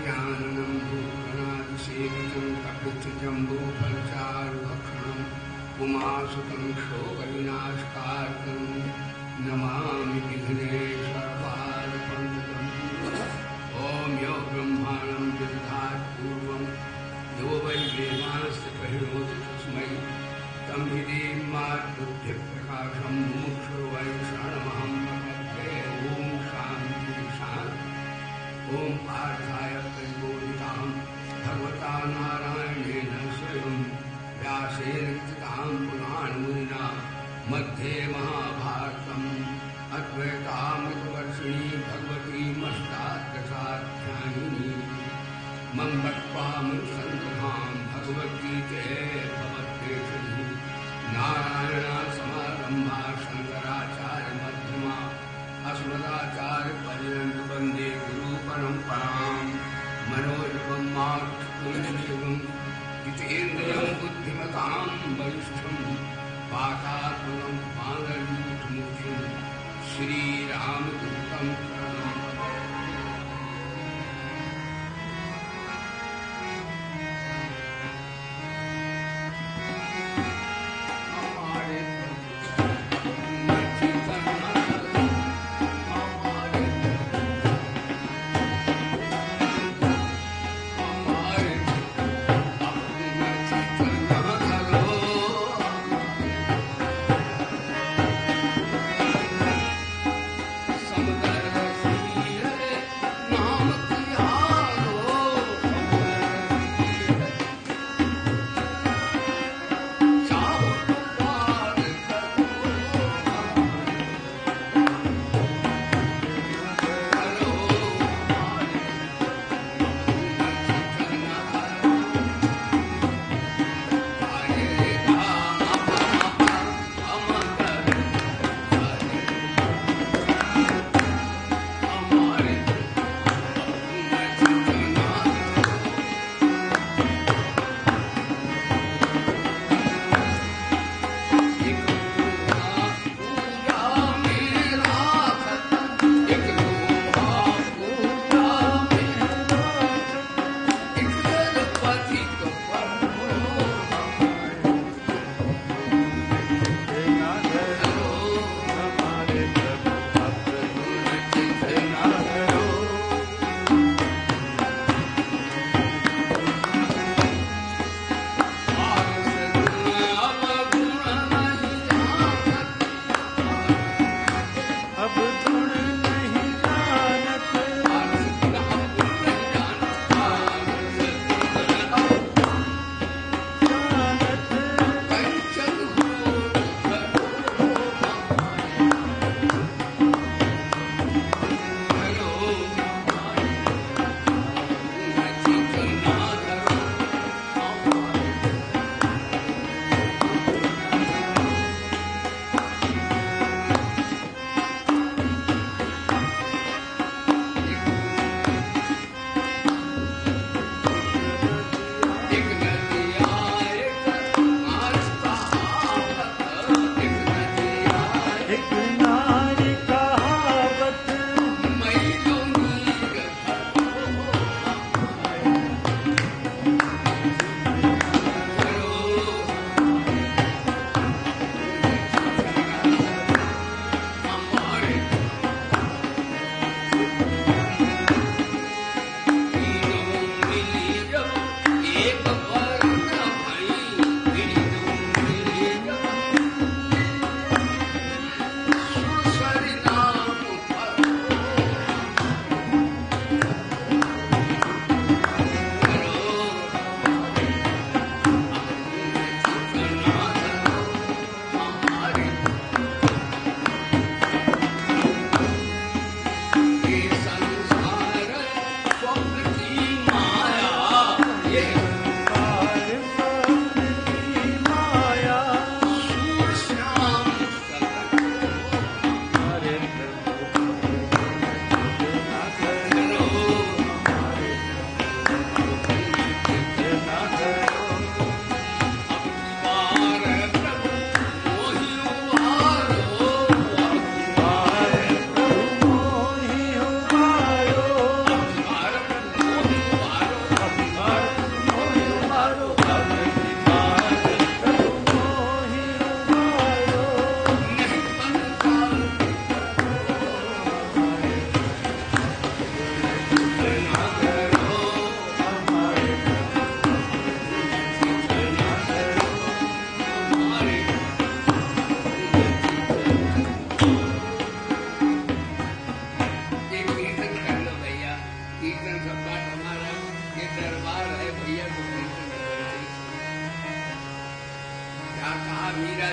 गजाननं भूतनादिसेवितं कपित्थजम्बूफलचारुभक्षणम् उमासुतं शोकविनाशकारकं नमामि विघ्नेश्वरपादपङ्कजम्। ॐ यो ब्रह्माणं विदधात् पूर्वं यो वै वेदांश्च प्रहिणोति तस्मै तं विधेयमाद्बुद्धिप्रकाशं मुमुक्षु वै शरणमहं प्रपद्ये। ॐ शान्ति शान्ति। ॐ पार्थाय परिपूरितां भगवता नारायणेन स्वयं व्यासेन रचितां पुराणमुनिना मध्ये महाभारतम् अद्वैतामृतवर्षिणी भगवतीमष्टादशाध्यायिनी मम्बत्वामनुसन्ततां भगवद्गीते भवद्वेषिणी नारायणासमारम्भा शङ्कराचार्यमध्यमा अस्मदाचार्यपर्यन्तं वन्दे गुरुपरम्परां। मनोजवं माक्षुं जितेन्द्रियं बुद्धिमतां वरिष्ठं वातात्मनं मानवीमुख्यं श्रीरामदूतं शरणं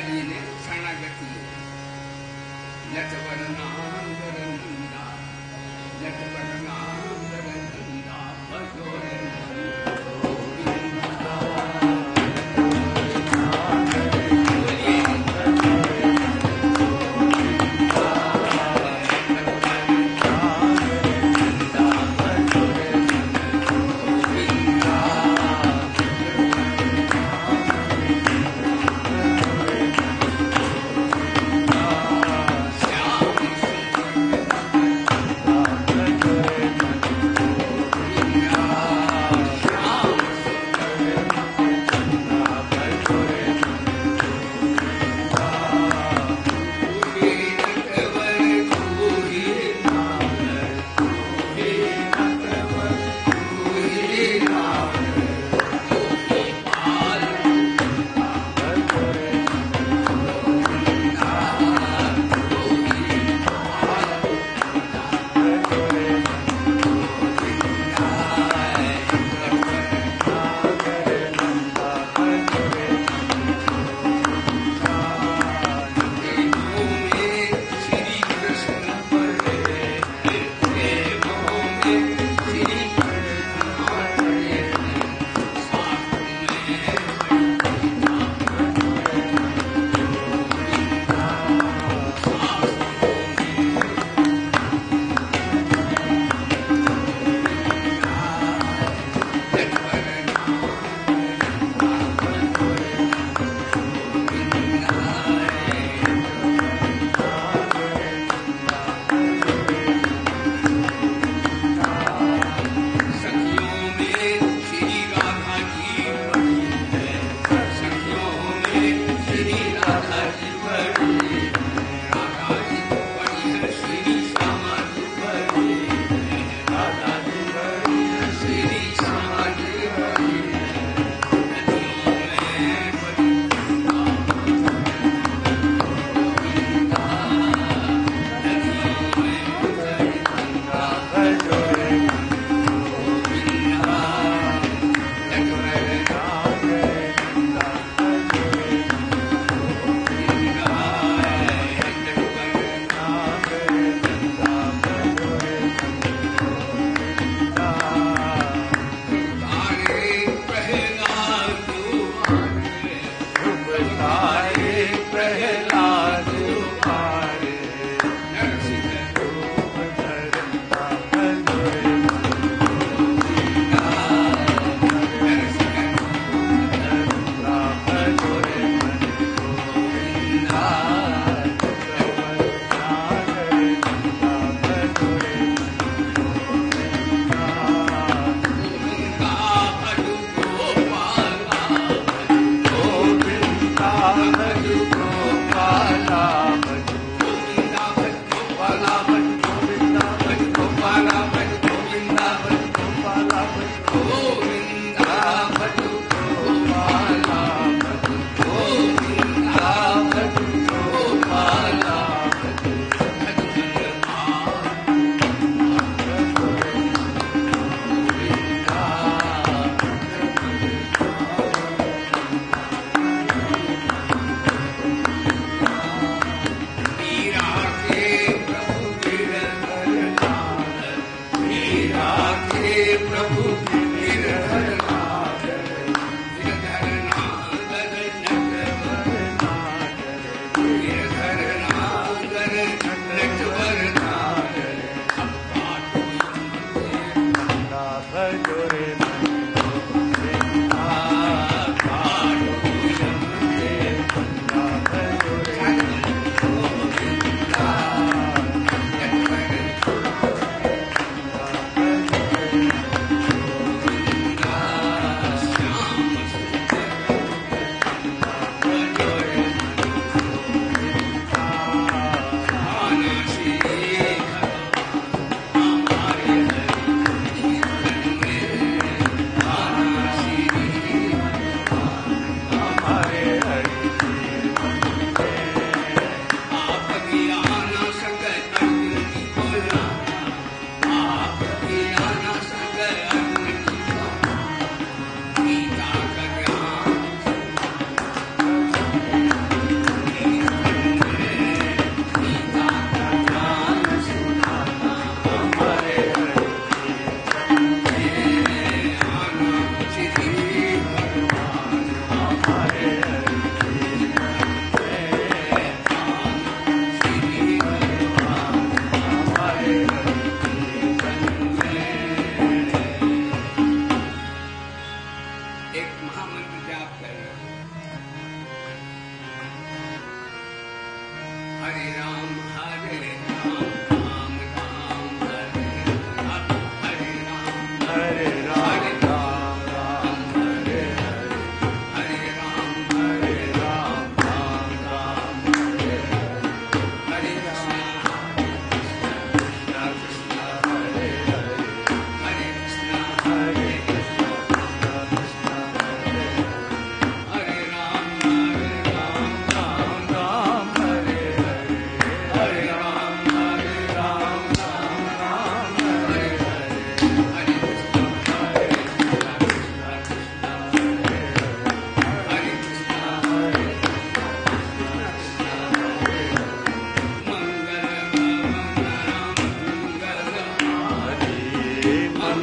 जी ने शरणागति लटवरनांगर नंदा लटवरनांगर नंदा भजोरे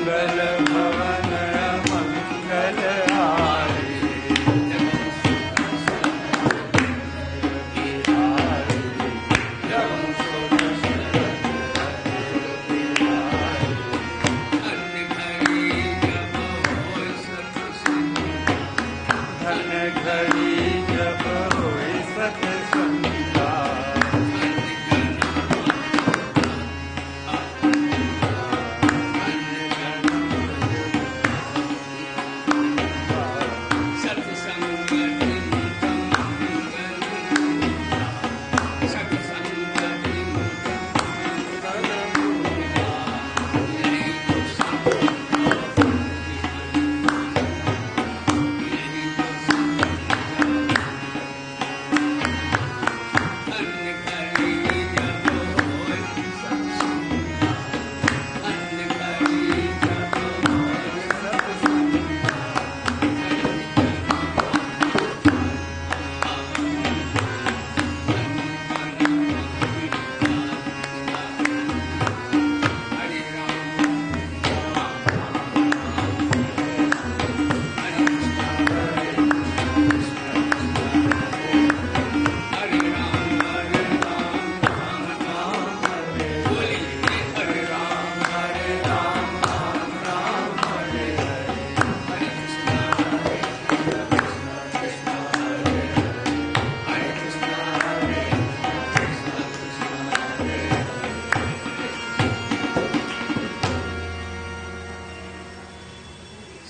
मंगल भवन मंगल हारी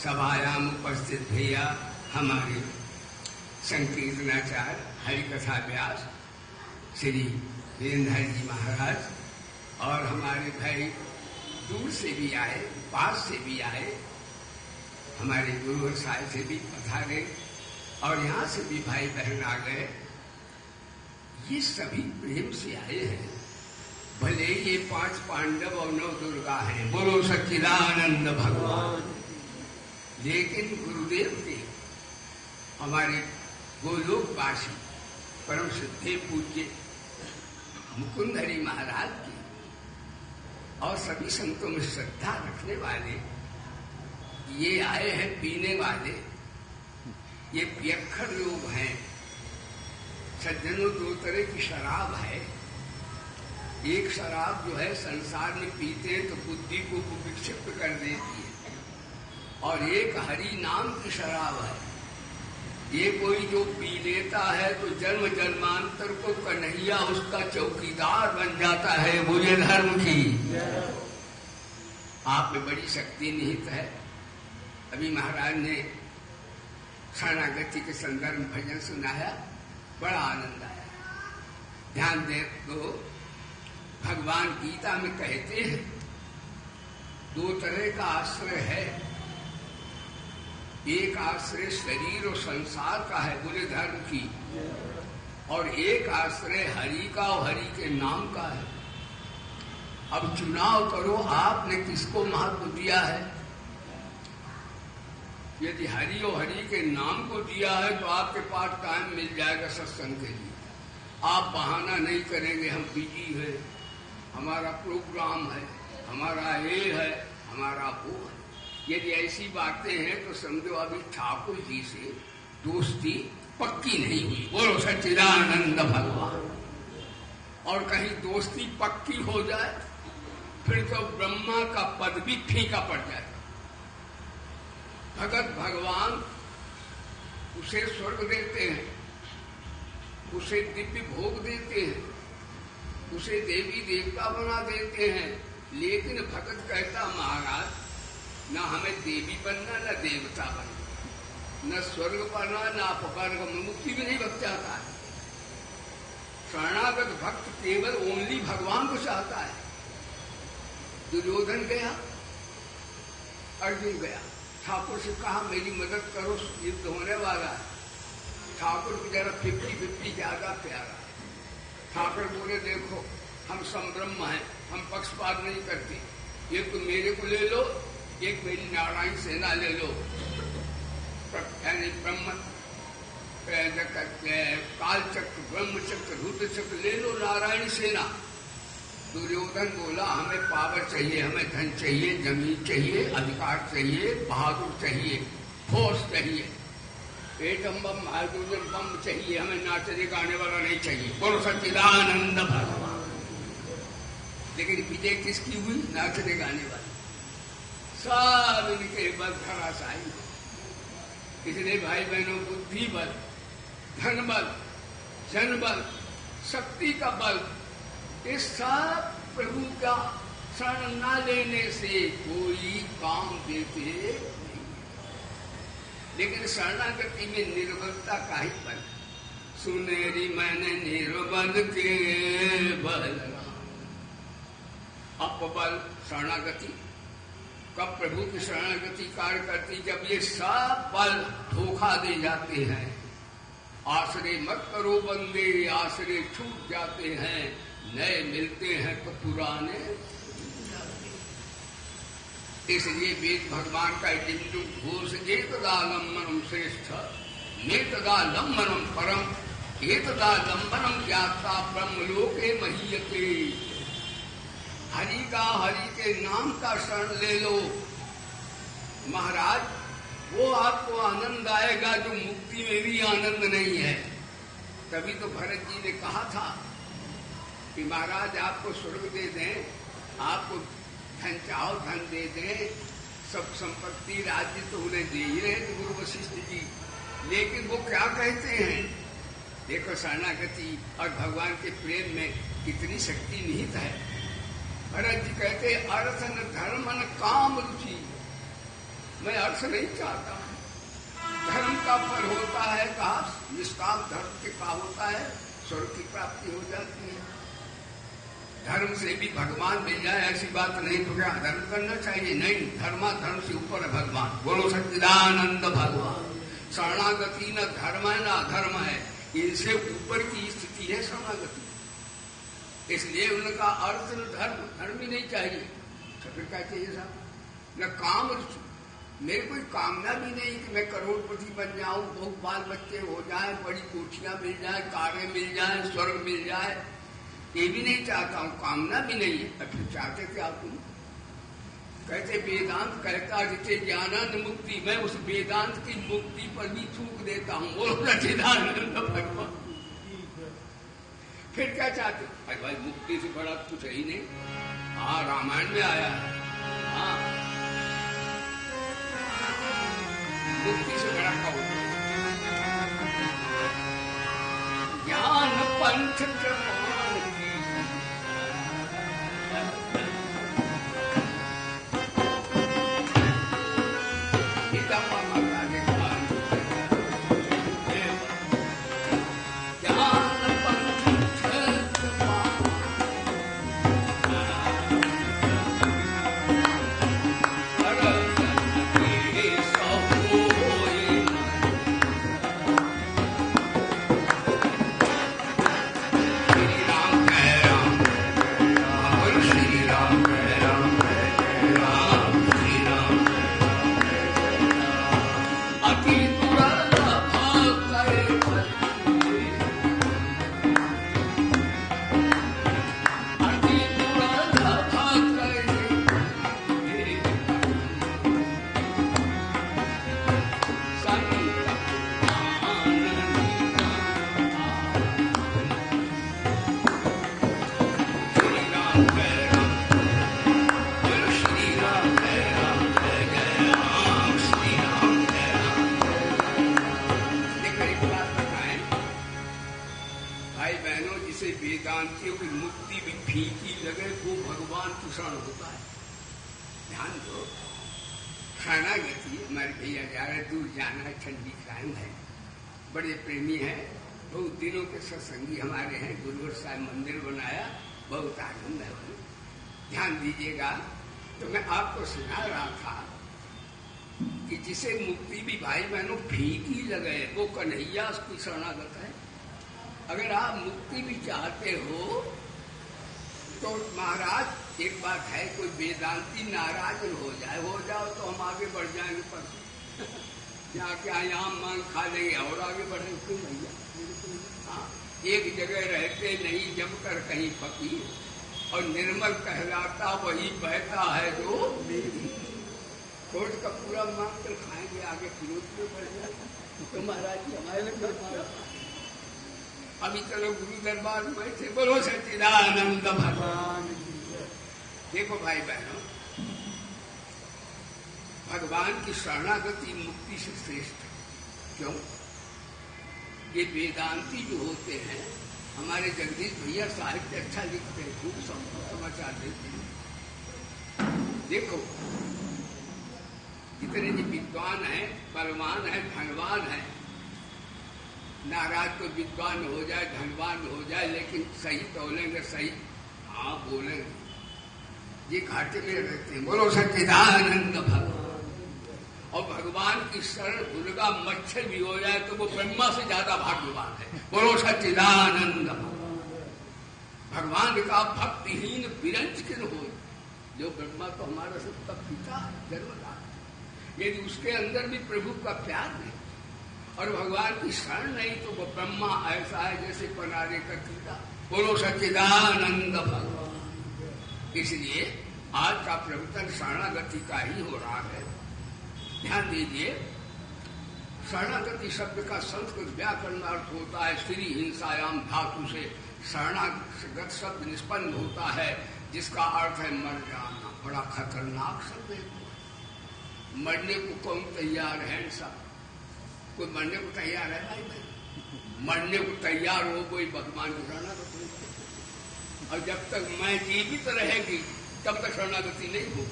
सभायाम उपस्थित भैया हमारे संकीर्तनाचार्य हरिकथा व्यास श्री वीरेंद्र जी महाराज और हमारे भाई दूर से भी आए, पास से भी आए, हमारे गुरु साहिब से भी पधारे और यहाँ से भी भाई बहन आ गए। ये सभी प्रेम से आए हैं। भले ये 5 पांडव और 9 दुर्गा हैं, बोलो सच्चिदानंद भगवान, लेकिन गुरुदेव के हमारे गोलोकवासी परम सिद्धे पूज्य मुकुंद हरि महाराज की और सभी संतों में श्रद्धा रखने वाले ये आए हैं पीने वाले, ये पियक्खड़ लोग हैं। सज्जनों, 2 तरह की शराब है। एक शराब जो है संसार में पीते हैं तो बुद्धि को विक्षिप्त कर देती है, और एक हरि नाम की शराब है। ये कोई जो पी लेता है तो जन्म जन्मांतर को कन्हैया उसका चौकीदार बन जाता है। बोले धर्म की। आप में बड़ी शक्ति निहित है। अभी महाराज ने शरणागति के संदर्भ में भजन सुनाया, बड़ा आनंद आया। ध्यान दे तो भगवान गीता में कहते हैं 2 तरह का आश्रय है। एक आश्रय शरीर और संसार का है, बोले धर्म की, और एक आश्रय हरि का और हरि के नाम का है। अब चुनाव करो, आपने किसको महत्व दिया है। यदि हरि और हरि के नाम को दिया है तो आपके पास टाइम मिल जाएगा सत्संग के लिए। आप बहाना नहीं करेंगे हम बिजी है, हमारा प्रोग्राम है, हमारा ये है, हमारा वो है। यदि ऐसी बातें हैं तो समझो अभी ठाकुर जी से दोस्ती पक्की नहीं हुई। बोलो सच्चिदानंद भगवान। और कहीं दोस्ती पक्की हो जाए फिर तो ब्रह्मा का पद भी फीका पड़ जाए। भगत भगवान उसे स्वर्ग देते हैं, उसे दिव्य भोग देते हैं, उसे देवी देवता बना देते हैं, लेकिन भगत कहता महाराज न हमें देवी बनना न देवता बनना, न स्वर्ग पाना न अपवर्ग में मुक्ति भी नहीं बच जाता है। शरणागत भक्त केवल ओनली भगवान को चाहता है। दुर्योधन गया, अर्जुन गया, ठाकुर से कहा मेरी मदद करो, युद्ध होने वाला है। ठाकुर की जरा 50-50 ज्यादा प्यारा। ठाकुर बोले देखो हम संब्रह्म हैं, हम पक्षपात नहीं करते, एक तो मेरे को ले लो, एक मेरी नारायण सेना ले लो, यानी ब्रह्म काल चक्र, ब्रह्म चक्र, रुद्र चक्र ले लो, नारायण सेना। दुर्योधन बोला हमें पावर चाहिए, हमें धन चाहिए, जमीन चाहिए, अधिकार चाहिए, बहादुर चाहिए, फोर्स चाहिए, एटम बम हाइड्रोजन बम चाहिए, हमें नाचने गाने वाला नहीं चाहिए। बोलो सच्चिदानंद भगवान। लेकिन विजय किसकी हुई? नाचने गाने वाली। सब उनके बल धराशायी। इसलिए भाई बहनों, बुद्धि बल, धन बल, जन बल, शक्ति का बल, ये सब प्रभु का शरण न लेने से कोई काम देते नहीं। लेकिन शरणागति में निर्बलता का ही बल। सुनेरी मैंने निर्बल के बल, अपबल शरणागति। कब प्रभु की शरणागति कार्य करती? जब ये सब बल धोखा दे जाते हैं। आश्रय मत करो बंदे, आश्रय छूट जाते हैं, नए मिलते हैं तो पुराने। इसलिए वेद भगवान का बिंदु घोष एकदा लंबनम श्रेष्ठ नेतदा लंबनम परम एकदा लंबनम ज्ञाता ब्रह्मलोके महीयते। हरि के नाम का शरण ले लो महाराज, वो आपको आनंद आएगा जो मुक्ति में भी आनंद नहीं है। तभी तो भरत जी ने कहा था कि महाराज आपको स्वर्ग दे दें, आपको धन चाहो धन दे दें, सब संपत्ति राज्य तो उन्हें दे ही रहे थे गुरु वशिष्ठ जी। लेकिन वो क्या कहते हैं? देखो शरणागति और भगवान के प्रेम में कितनी शक्ति निहित है। भरत जी कहते अर्थ न धर्म न काम रुचि। मैं अर्थ नहीं चाहता हूं। धर्म का फल होता है कहा, निष्काम धर्म के का होता है, स्वर्ग की प्राप्ति हो जाती है। धर्म से भी भगवान मिल जाए ऐसी बात नहीं तो क्या धर्म करना चाहिए? नहीं, धर्म से ऊपर है भगवान। बोलो सच्चिदानंद भगवान। शरणागति न धर्म है न अधर्म है, इनसे ऊपर की स्थिति है शरणागति। इसलिए उनका अर्थ न धर्म ही नहीं चाहिए। तो फिर क्या चाहिए साहब? न काम रुचि। मेरे कोई कामना भी नहीं कि मैं करोड़पति बन जाऊं, बहुत बाल बच्चे हो जाए, बड़ी कोठियां मिल जाए, कारें मिल जाए, स्वर्ग मिल जाए, ये भी नहीं चाहता हूं, कामना भी नहीं है। फिर चाहते क्या तुम? कहते वेदांत कहता जिसे ज्ञानानंद मुक्ति, मैं उस वेदांत की मुक्ति पर भी थूक देता हूं। बोलो सच्चिदानंद भगवान। फिर क्या चाहते? अरे भाई मुक्ति से बड़ा कुछ है ही नहीं। हाँ, रामायण में आया है। हाँ, मुक्ति से बड़ा क्या होता है? ज्ञान पंथ प्रमाण की पिता माता के ज्ञान वेदांतियों की मुक्ति भी फीकी लगे वो भगवान कुशल होता है। ध्यान दो, शरणागति हमारे भैया जा रहे, दूर जाना है, ठंडी टाइम है, बड़े प्रेमी हैं, बहुत दिनों के सत्संगी हमारे हैं, गुरुवर साहब मंदिर बनाया, बहुत आनंद है। ध्यान दीजिएगा। तो मैं आपको सुना रहा था कि जिसे मुक्ति भी भाई बहनों फीकी लगे वो कन्हैया उसकी शरणागत है। अगर आप मुक्ति भी चाहते हो तो महाराज एक बात है, कोई वेदांती नाराज हो जाओ तो हम आगे बढ़ जाएंगे, पर यहाँ क्या आम मांग खा लेंगे और आगे बढ़े क्यों भैया? हाँ, एक जगह रहते नहीं जमकर कहीं फकीर, और निर्मल कहलाता वही बहता है जो कोर्ट का पूरा मांग कर खाएंगे, आगे फिरोज में बढ़ जाएगा तो महाराज जी हमारे लिए। अभी चलो गुरु दरबार में बैठे, बोलो सच्चिदानंद भगवान। देखो भाई बहनों, भगवान की शरणागति मुक्ति से श्रेष्ठ है। क्यों? ये वेदांती जो होते हैं, हमारे जगदीश भैया साहित्य अच्छा लिखते हैं, खूब समाचार देते हैं। देखो जितने जी विद्वान हैं, बलवान है, धनवान है, नाराज तो विद्वान हो जाए, धनवान हो जाए, लेकिन सही तोलेंगे, सही हाँ बोलेंगे, ये घाटे में रहते हैं। बोलो सच्चिदानंद भगवान। और भगवान की शरण भुलगा मच्छर भी हो जाए तो वो ब्रह्मा से ज्यादा भाग्यवान है। बोलो सच्चिदानंद भगवान। भगवान का भक्तिहीन विरंच किन हो, जो ब्रह्मा तो हमारा सबका पिता है, जन्मदाता, यदि उसके अंदर भी प्रभु का प्यार नहीं और भगवान की शरण नहीं तो वो ब्रह्मा ऐसा है जैसे पनारे का कीड़ा। बोलो सच्चिदानंद भगवान। इसलिए आज का प्रवचन शरणागति का ही हो रहा है। ध्यान दीजिए, शरणागति शब्द का संस्कृत व्याकरण अर्थ होता है श्री हिंसायाम धातु से शरणागत शब्द निष्पन्न होता है, जिसका अर्थ है मर जाना। बड़ा खतरनाक शब्द है। मरने को कौन तैयार है? सब कोई मरने को तैयार है भाई भाई? मरने को तैयार हो कोई भगवान की शरणागति, और जब तक मैं जीवित रहेगी तब तक शरणागति नहीं हो।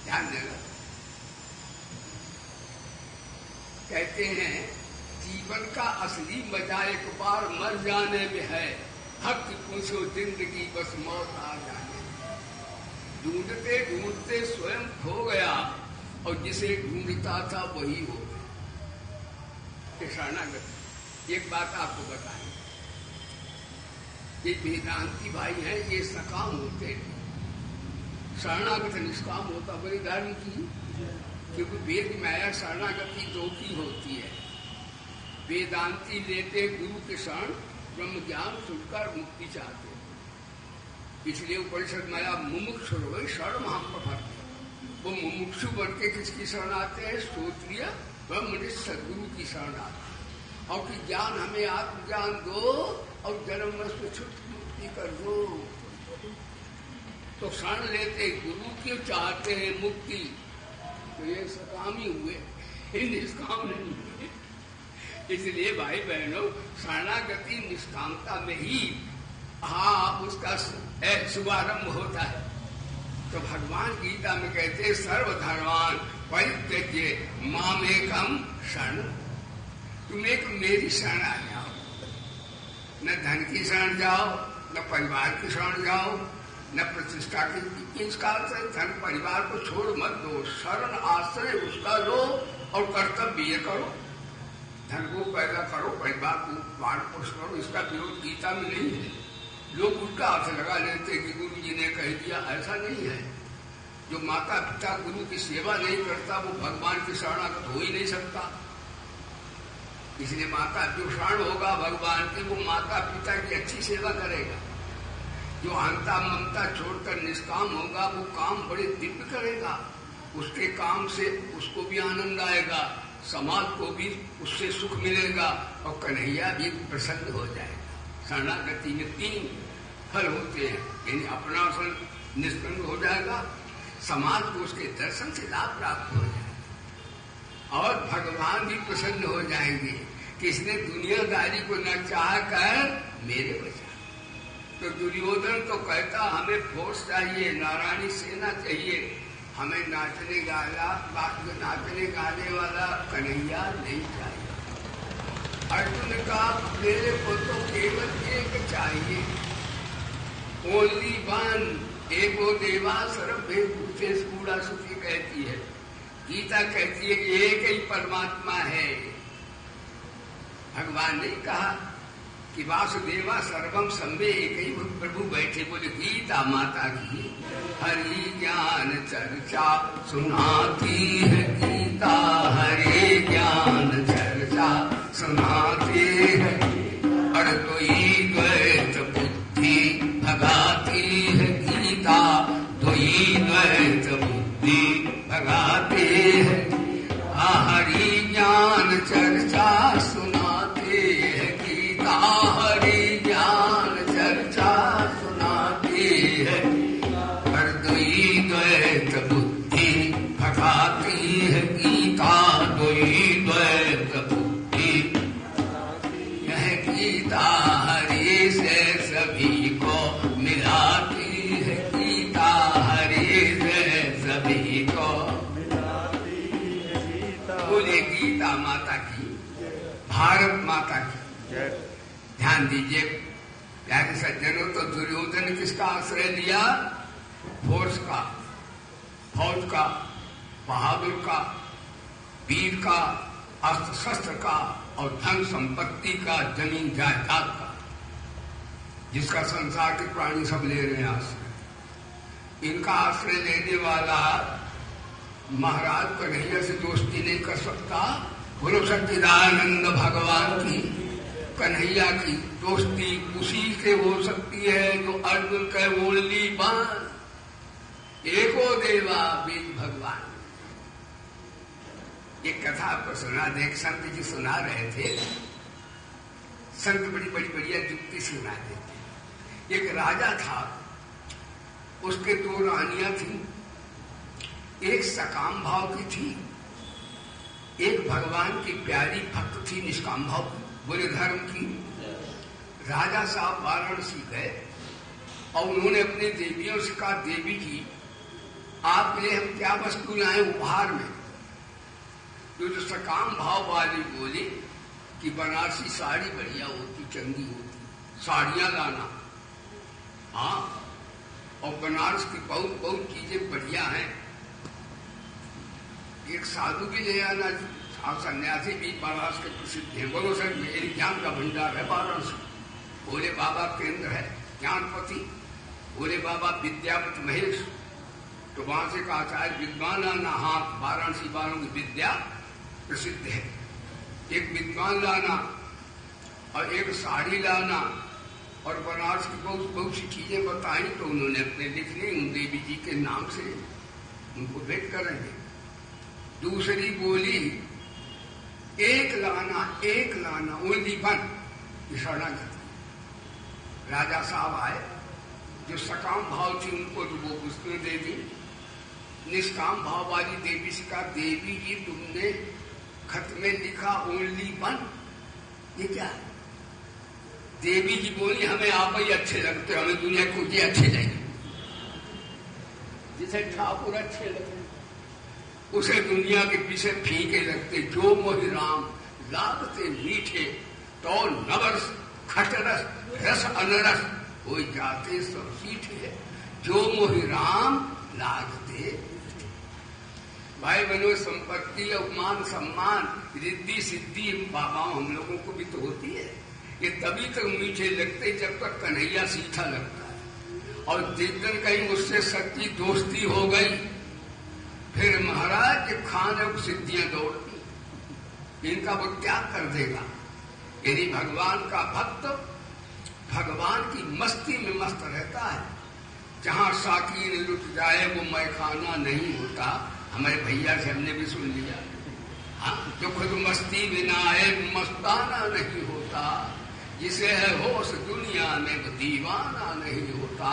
ध्यान देना। कहते हैं जीवन का असली मजा एक बार मर जाने में है, भक्त पूछो जिंदगी बस मौत आ जाने। ढूंढते ढूंढते स्वयं खो गया और जिसे ढूंढता था वही हो गया। शरणागति। एक बात आपको बताएं, ये वेदांती भाई हैं, ये सकाम होते हैं, शरणागति निष्काम होता। बड़ी धारण की, क्योंकि वेद में आया शरणागति दो की होती है। वेदांती लेते गुरु के शरण, ब्रह्म ज्ञान सुनकर मुक्ति चाहते, इसलिए उपनिषद में आया मुमुक्षु शरण महाप्रभु। वो मुमुक्षु बन के किसकी शरण आते हैं? श्रोत्रिय ब्रह्मनिष्ठ सदगुरु की शरण आते हैं, और कि ज्ञान हमें आत्मज्ञान दो और जन्म से छुट मुक्ति कर दो। तो शरण लेते गुरु क्यों चाहते हैं मुक्ति? तो ये सकामी हुए, निष्काम नहीं हुए। इसलिए भाई बहनों, शरणागति निष्कामता में ही उसका शुभारंभ होता है। तो भगवान गीता में कहते हैं सर्वधर्मान परित्यज्य मामेकम शरण। तुम एक मेरी शरण आ जाओ, न धन की शरण जाओ, न परिवार की शरण जाओ, न प्रतिष्ठा की। इसका धन परिवार को छोड़ मत दो, शरण आश्रय उसका लो और कर्तव्य ये करो। धन को पैदा करो, परिवार को पालन पोषण करो, इसका विरोध गीता में नहीं है। लोग उल्टा हाथ लगा लेते कि गुरु जी ने कह दिया, ऐसा नहीं है। जो माता पिता गुरु की सेवा नहीं करता वो भगवान की शरणागत हो ही नहीं सकता। इसलिए माता जो शरण होगा भगवान की, वो माता पिता की अच्छी सेवा करेगा। जो अहंता ममता छोड़कर निष्काम होगा वो काम बड़े दिव्य करेगा। उसके काम से उसको भी आनंद आएगा, समाज को भी उससे सुख मिलेगा और कन्हैया भी प्रसन्न हो जाएगा। शरणागति में 3 फल होते हैं, यानी अपना निष्पन्न हो जाएगा, समाज को उसके दर्शन से लाभ प्राप्त हो जाएगा और भगवान भी प्रसन्न हो जाएंगे कि इसने दुनियादारी को न चाह कर मेरे बचा। तो दुर्योधन तो कहता हमें फोर्स चाहिए, नारायणी सेना चाहिए, हमें नाचने गाने वाला कन्हैया नहीं चाहिए। अर्जुन का मेरे को तो केवल एक चाहिए, ओनली वन, एको देवा सर्वभूते भूतेषु कूड़ा सुखी कहती है गीता, कहती है कि एक ही परमात्मा है। भगवान ने कहा कि वासुदेवा सर्वम संवे, एक ही प्रभु बैठे। बोले गीता माता की हरि ज्ञान चर्चा सुनाती है गीता, हरि ज्ञान चर्चा सुनाती है। और कोई द्वैत बुद्धि भगा दुई द्वैत बुद्धि भगाती है गीता, दुई द्वैत बुद्धि। यह गीता हरि से सभी को मिलाती है, गीता हरि से सभी को मिलाती है गीता। बोले गीता माता की, भारत माता की। जय। ध्यान दीजिए प्यारे सज्जनों, तो दुर्योधन ने किसका आश्रय लिया? फोर्स का, फौज का, बहादुर का, वीर का, अस्त्र शस्त्र का और धन संपत्ति का, जमीन जायदाद का, जिसका संसार के प्राणी सब ले रहे हैं आश्रय। इनका आश्रय लेने वाला महाराज कन्हैया से दोस्ती नहीं कर सकता। बोलो सच्चिदानंद भगवान की, कन्हैया की दोस्ती उसी से हो सकती है जो अर्जुन के ओनली वन, एको देवा बीज भगवान। एक कथा आपको सुना दे, एक संत जी सुना रहे थे। संत बड़ी बड़ी बढ़िया युक्ति सुना देते। एक राजा था, उसके दो रानियां थी, एक सकाम भाव की थी, एक भगवान की प्यारी भक्त थी निष्काम भाव की, बुरे धर्म की। राजा साहब वाराणसी गए और उन्होंने अपनी देवियों से कहा, देवी जी आप लिए हम क्या वस्तु लाए उपहार में? जो सकाम भाव वाली बोली कि बनारसी साड़ी बढ़िया होती, चंगी होती, साड़ियां लाना। हाँ, और बनारस की बहुत बहुत चीजें बढ़िया हैं। एक साधु भी ले आना, और सन्यासी भी बनारस के प्रसिद्ध हैं। बोलो सर, मेरी ज्ञान का भंडार है वाराणसी। बोले बाबा केंद्र है ज्ञानपति, बोले बाबा विद्यापति महेश। तो वहां से कहा आचार्य विद्वान लाना। हाँ, वाराणसी वालों की विद्या प्रसिद्ध है। एक विद्वान लाना और एक साड़ी लाना और बनारस की बहुत बहुत सी चीजें बताई। तो उन्होंने अपने लिख ली, उन देवी जी के नाम से उनको भेंट करेंगे। दूसरी बोली एक लाना ओनली वन, शरणागति। राजा साहब आए, जो सकाम भाव थी उनको तो वो पुस्तकें दे दी। निष्काम भाव वाली देवी से कहा, देवी जी तुमने खत में लिखा ओनली वन, ये क्या है? देवी जी बोली, हमें आप ही अच्छे लगते, हमें दुनिया को ये अच्छे लगे, जिसे ठाकुर अच्छे लगे उसे दुनिया के पीछे फीके लगते। जो मोहि राम लागते मीठे, तो नवरस खटरस रस अनरस हो जाते सब सीठे। जो मोहि राम लागते। भाई बहनों, संपत्ति और मान सम्मान रिद्धि सिद्धि बाबाओं हम लोगों को भी तो होती है। ये तभी तक मीठे लगते जब तक कन्हैया सीधा लगता है। और जिस दिन कहीं मुझसे सच्ची दोस्ती हो गई, फिर महाराज के खाने को सिद्धियां दौड़ती, इनका वो त्याग कर देगा। यदि भगवान का भक्त भगवान की मस्ती में मस्त रहता है, जहां साकी लुट जाए वो मैखाना नहीं होता। हमारे भैया से हमने भी सुन लिया। हाँ, जो खुद मस्ती बिना आए मस्ताना नहीं होता, जिसे है होश दुनिया में वो दीवाना नहीं होता।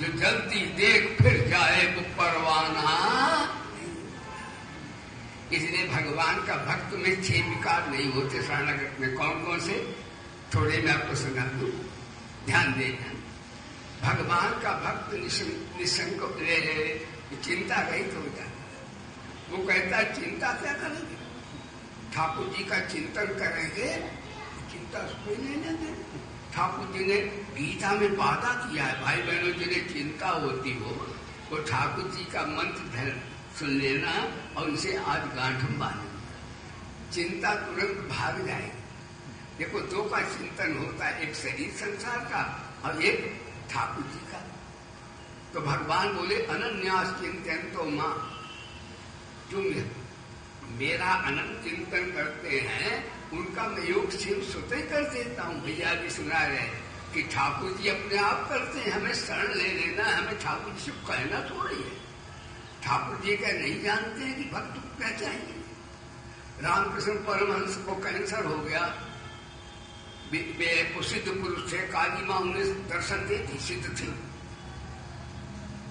जो जल्दी देख फिर जाए वो परवाना। इसलिए भगवान का भक्त में 6 विकार नहीं होते शरणागत में। कौन कौन से? थोड़े मैं आपको सुना दूं, ध्यान देना। भगवान का भक्त निसंक चिंता रहित हो जाता है। वो कहता है चिंता क्या करेंगे, ठाकुर जी का चिंतन करेंगे, चिंता उसको ही लेने दें। ठाकुर जी ने गीता में वादा किया है, भाई बहनों जिन्हें चिंता होती हो वो ठाकुर जी का मंत्र सुन लेना और इसे आज गांठ में बांधना, चिंता तुरंत भाग जाएगी। देखो, 2 का चिंतन होता है, एक शरीर संसार का और एक ठाकुर जी का। तो भगवान बोले अनन्यास चिंतन तो माँ, जो मेरा अनंत चिंतन करते हैं उनका मैं योग शिव स्वतः कर देता हूँ। भैया भी सुना रहे कि ठाकुर जी अपने आप करते हैं, हमें शरण ले लेना, हमें ठाकुर जी से कहना थोड़ी है। ठाकुर जी क्या नहीं जानते हैं कि भक्त को क्या चाहिए? रामकृष्ण परमहंस को कैंसर हो गया, सिद्ध पुरुष थे, काली माँ उन्हें दर्शन दी थी, सिद्ध थी।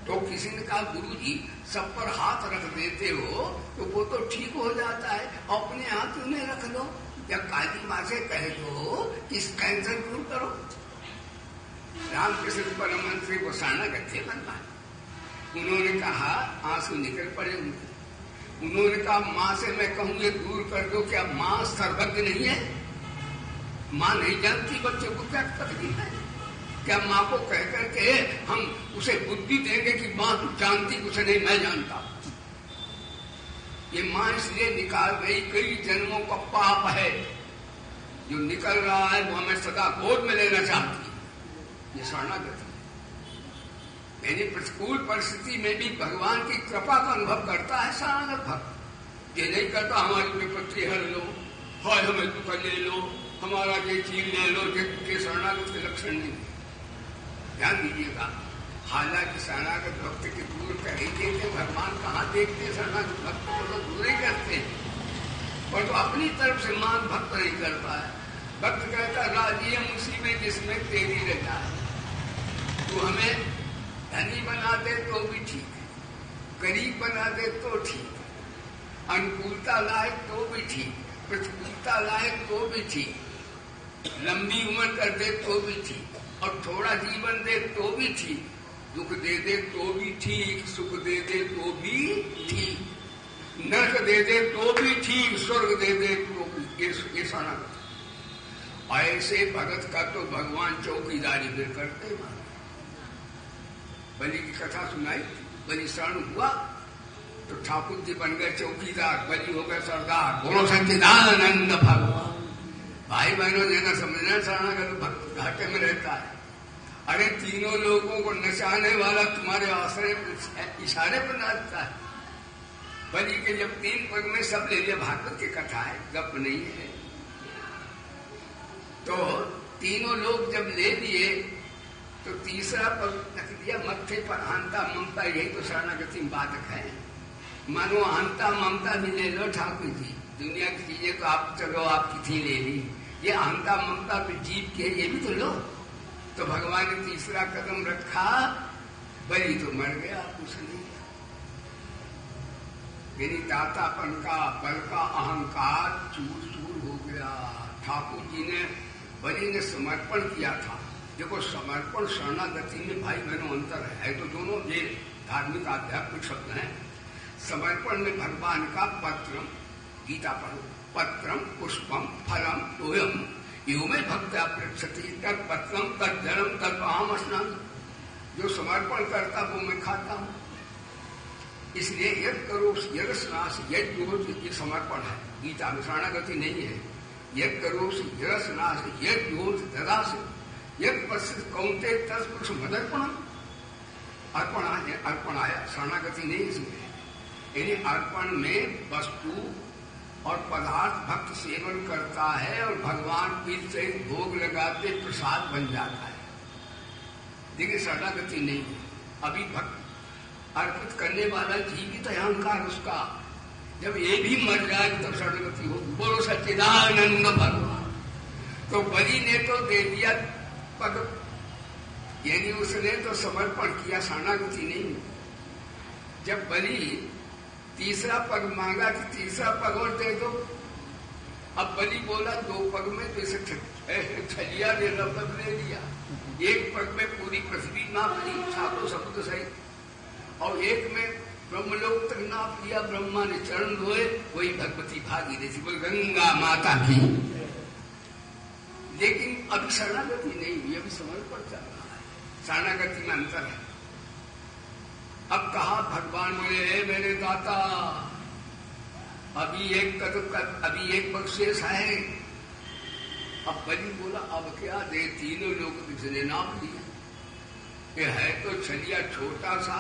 तो किसी ने कहा गुरु जी सब पर हाथ रख देते हो तो वो तो ठीक हो जाता है, अपने हाथ उन्हें रख लो, या काली माँ से कह दो कि इस कैंसर दूर करो। रामकृष्ण परमहंस से वो शरणागति बनवा, उन्होंने कहा, आंसू निकल पड़े उनके। उन्होंने कहा माँ से मैं कहूँ ये दूर कर दो, क्या माँ सर्वज्ञ नहीं है? माँ नहीं जानती बच्चे को क्या तकलीफ है? क्या माँ को कह करके हम उसे बुद्धि देंगे कि माँ तू जानती कुछ नहीं, मैं जानता। ये माँ इसलिए निकाल गई, कई जन्मों का पाप है जो निकल रहा है, वो हमें सदा गोद में लेना चाहती है। ये शरणागति यानी प्रतिकूल परिस्थिति में भी भगवान की कृपा का अनुभव करता है शरणागत भक्त। ये नहीं करता हमारी विपत्ति हर लो, हाय हमें दुख ले लो, हमारा ये चीज ले लो, ये शरणागत के लक्षण नहीं। ध्यान दीजिएगा, हालांकि शरणागत भक्त के दूर कर ही देते, भगवान कहाँ देखते, शरणागत भक्त को तो दूर ही करते हैं, पर तो अपनी तरफ से मान भक्त नहीं करता है। भक्त कहता राजी हम उसी में जिसमें तेरी रजा है। तू हमें धनी बना दे तो भी ठीक है, गरीब बना दे तो ठीक है, अनुकूलता लाए तो भी ठीक, प्रतिकूलता लाए तो भी ठीक, लंबी उम्र कर दे तो भी ठीक, और थोड़ा जीवन दे तो भी ठीक, दुख दे दे तो भी ठीक, सुख दे दे तो भी ठीक, नरक दे दे तो भी ठीक, स्वर्ग दे दे तो भी। ये शरणागत ऐसे भगत का तो भगवान चौकीदारी फिर करते। बलि की कथा सुनाई, बलि शरण हुआ तो ठाकुर जी बन गए चौकीदार, बलि हो गए सरदार। बोलो सच्चिदानंद भगवान। भाई बहनों ने ना समझना, शरणागत भक्त घाटे में रहता है। अरे तीनों लोगों को नचाने वाला तुम्हारे आश्रय इशारे पर नाचता है। बलि के जब 3 पग में सब ले लिया, भागवत की कथा है, गप नहीं है। तो तीनों लोग जब ले लिए तो तीसरा पग रख दिया मत्थे पर, अहंता ममता, यही तो शरणागति में बाधक है। मानो अहंता ममता भी ले लो ठाकुर जी, दुनिया की चीजें तो आप चलो आपकी थी ले ली, ये अहंता ममता पे जीत के ये भी तो लो। तो भगवान ने तीसरा कदम रखा, बलि तो मर गया, कुछ नहीं। मेरी दातापन का बल का अहंकार चूर चूर हो गया। ठाकुर जी ने, बलि ने समर्पण किया था। देखो समर्पण शरणागति में भाई बहनों अंतर है तो दोनों ये धार्मिक आध्यात्मिक शब्द हैं। समर्पण में भगवान का पत्रम, गीता पढ़ो, पत्रम पुष्पम फलम तोयम यो में भक्त्या पृच्छति, तत् पत्रम तत् जलम तत् आम स्नान। जो समर्पण करता वो मैं खाता हूँ। इसलिए यज्ञ करो यज्ञ यज्ञ, ये समर्पण है। गीता में शरणागति नहीं है। यज्ञ करो यज्ञ यज्ञ ददा से यज्ञ पश्चित कौंते तत्पुरुष मदर्पण, अर्पण आया, शरणागति नहीं इसमें। यानी अर्पण में वस्तु और पदार्थ भक्त सेवन करता है और भगवान पीर से भोग लगाते प्रसाद बन जाता है। देखिए शरणागति नहीं है। अभी भक्त अर्पित करने वाला जीवित है अहंकार उसका, जब ये भी मर जाए तब शरणागति हो। बोलो सच्चिदानंद भगवान। तो बलि ने तो दे दिया पग, यानी उसने तो समर्पण किया, शरणागति नहीं। जब बलि तीसरा पग मांगा कि तीसरा पग और दे दो, अब बलि बोला 2 पग में तो इसे छलिया ने रब ले लिया। 1 पग में पूरी पृथ्वी नाप ली, छातो समुद्र सहित, और 1 में ब्रह्मलोक तक नाप लिया। ब्रह्मा ने चरण धोए, वही भगवती भागीरथी बोल गंगा माता की। लेकिन अभी शरणागति नहीं हुई, अभी समर्पण चल रहा है। शरणागति में अंतर है। अब कहा भगवान बोले मेरे दाता, अभी 1 कदम, अभी 1 पग शेष है। अब बलि बोला अब क्या दे, तीनों लोग किसने नाप लिया। ये है तो छलिया छोटा सा,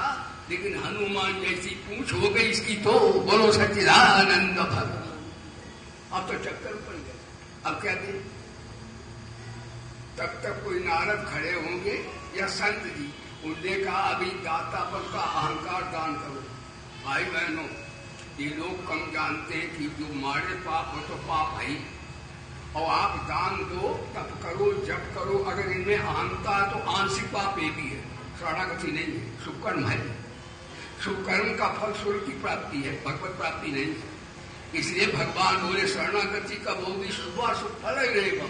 लेकिन हनुमान जैसी पूंछ हो गई इसकी। तो बोलो सच्चिदानंद भगवान। अब तो चक्कर पड़ गए, अब क्या दे। तब तक कोई नारद खड़े होंगे या संत जी, उनने कहा अभी दातापन का अहंकार दान करो। भाई बहनों, ये लोग कम जानते हैं कि जो मारे पाप हो तो पाप है, और आप दान दो, तप करो, जप करो, अगर इनमें अहंता तो आंशिक पाप ये भी है। शरणागति नहीं है, शुभ कर्म है। शुभ कर्म का फल स्वर्ग की प्राप्ति है, भगवत प्राप्ति नहीं है। इसलिए भगवान बोले शरणागति का बहुत ही शुभ फल ही रहेगा।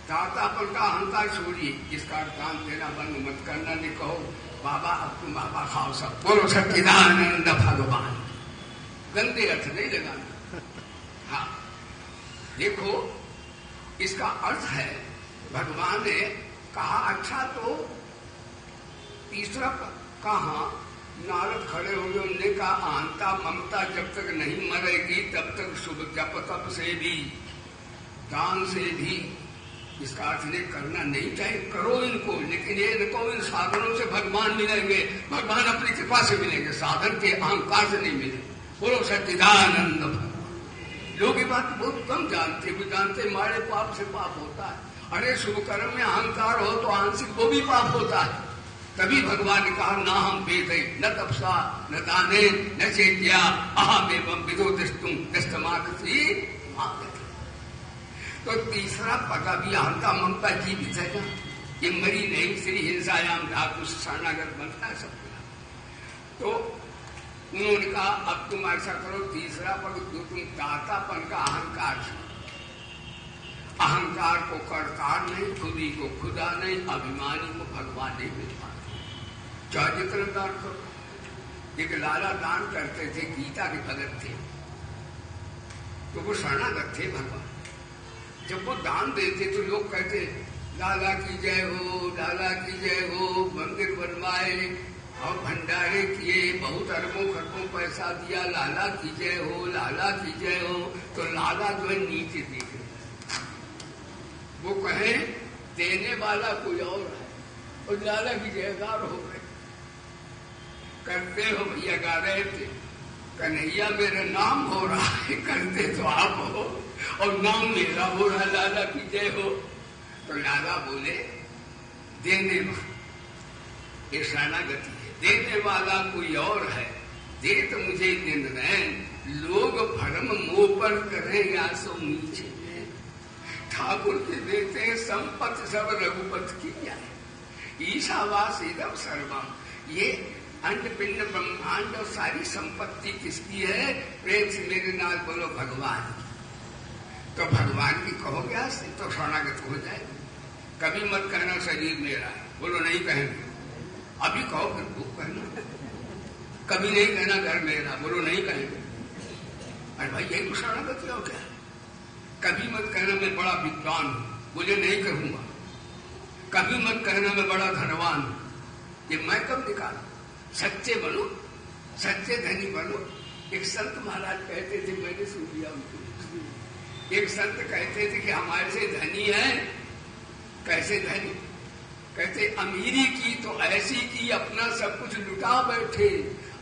दातापन का अहंकार छोड़िए, इसका दान देना बंद मत करना। नहीं कहो बाबा अब तुम बाबा खाओ सब, बोलो सच्चिदानंद भगवान, गंदे अर्थ नहीं लगाना। हाँ देखो इसका अर्थ है, भगवान ने कहा अच्छा तो तीसरा कहा, नारद खड़े हो गए, उनने कहा अहंता ममता जब तक नहीं मरेगी तब तक शुभ जप तप से भी दान से भी इसका अर्थ ने करना नहीं चाहिए, करो इनको, लेकिन ये न कहो इन साधनों से भगवान मिलेंगे, भगवान अपनी कृपा से मिलेंगे, साधन के अहंकार से नहीं मिले। बोलो सच्चिदानंद। लोग ये बात बहुत कम जानते, भी जानते मारे पाप से पाप होता है। अरे शुभ कर्म में अहंकार हो तो आंशिक वो भी पाप होता है। तभी भगवान ने कहा ना हम वेद न तपसा न दाने न चेत्या अहम एवं विदो दृष्टुम दस्तमाकसी। तो तीसरा पद भी अहंता ममता जीवित है ना, ये मरी नहीं, श्री हिंसायाम धातु शरणागत बनता है सब। तो उन्होंने कहा अब तुम ऐसा करो, तीसरा पद जो तुम दातापन का अहंकार, अहंकार को करतार नहीं, खुदी को खुदा नहीं, अभिमानी को भगवान नहीं मिल पाते। चाहे जितना दान करो। एक लाला दान करते थे, गीता के भगत थे, तो वो शरणागत थे भगवान। जब वो दान देते तो लोग कहते लाला की जय हो, लाला की जय हो, मंदिर बनवाए और भंडारे किए, बहुत अरबों खरबों पैसा दिया, लाला की जय हो, लाला की जय हो। तो लाला जो है नीचे देखे, वो कहे देने वाला कोई और है और लाला की जयकार हो रहे। करते हो भैया, गा रहे थे कन्हैया मेरा नाम हो रहा है, करते तो आप हो और नाम मेरा हो रहा है, लाला की जय हो। तो लाला बोले देने वाला, ये शरणागति है, देने वाला कोई और है, दे तो मुझे दिन रैन, लोग भरम मोह पर करें या सो नीचे में। ठाकुर के देते संपत्ति सब रघुपत की जाए, ईशावास इदम सर्वम, ये अंडपिंड ब्रह्मांड और सारी संपत्ति किसकी है? प्रेम से मेरे नाल बोलो भगवान। तो भगवान की कहोगे आज तो शरणागत हो जाए। कभी मत कहना शरीर मेरा है, बोलो नहीं कहेंगे। अभी कहो फिर भूख कहना। कभी नहीं कहना घर मेरा, बोलो नहीं कहेंगे। अरे भाई यही तो शरणागत हो क्या? कभी मत कहना मैं बड़ा विद्वान हूं, बोले नहीं कहूंगा। कभी मत कहना मैं बड़ा धनवान हूं, ये मैं कब निकालू? सच्चे बनो, सच्चे धनी बनो। एक संत महाराज कहते थे, मैंने सुन लिया उनको, एक संत कहते थे कि हमारे से धनी है। कैसे धनी? कहते अमीरी की तो ऐसी की अपना सब कुछ लुटा बैठे,